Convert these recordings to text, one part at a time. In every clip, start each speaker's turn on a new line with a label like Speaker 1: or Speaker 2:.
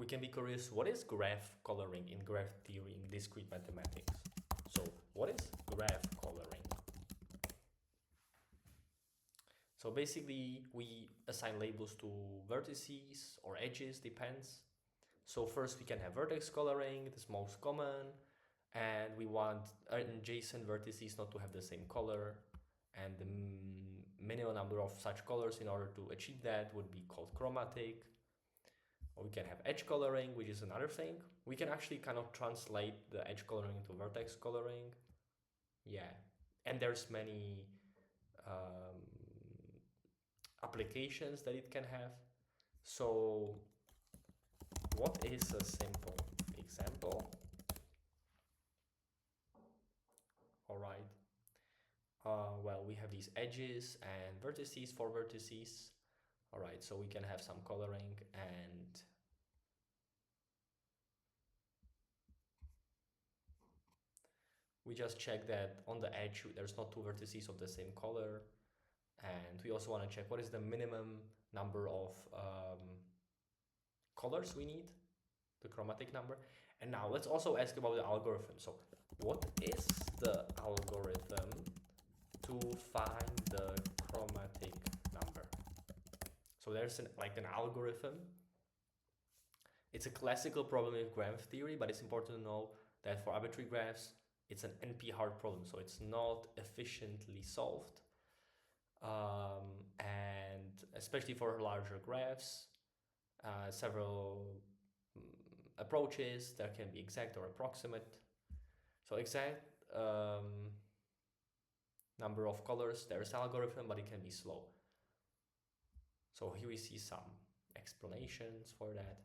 Speaker 1: we can be curious, what is graph coloring in graph theory in discrete mathematics? So what is graph coloring? So basically we assign labels to vertices or edges, depends. So first we can have vertex coloring, it is most common, and we want adjacent vertices not to have the same color, and the minimum number of such colors in order to achieve that would be called chromatic. Or we can have edge coloring, which is another thing. We can actually kind of translate the edge coloring into vertex coloring. Yeah, and there's many applications that it can have. So what is a simple example? All right. Well, we have these edges and vertices, 4 vertices. All right, so we can have some coloring, and we just check that on the edge there's not 2 vertices of the same color. And we also want to check what is the minimum number of colors we need, the chromatic number. And now let's also ask about the algorithm. So what is the algorithm to find the chromatic number? So there's an algorithm. It's a classical problem in graph theory, but it's important to know that for arbitrary graphs, it's an NP-hard problem, so it's not efficiently solved. And especially for larger graphs, several approaches, there can be exact or approximate. So exact number of colors, there's algorithm, but it can be slow. So here we see some explanations for that.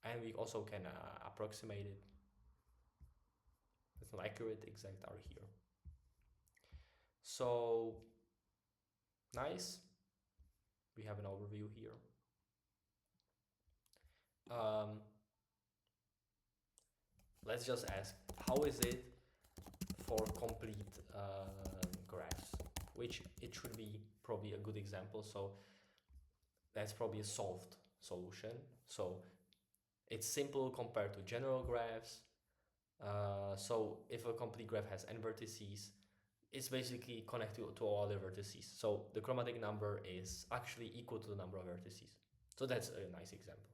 Speaker 1: And we also can approximate it. It's not accurate, exact are here. So nice. We have an overview here. Let's just ask, how is it for complete graphs? Which it should be probably a good example. So that's probably a solved solution. So it's simple compared to general graphs. So if a complete graph has n vertices, it's basically connected to all other vertices. So the chromatic number is actually equal to the number of vertices. So that's a nice example.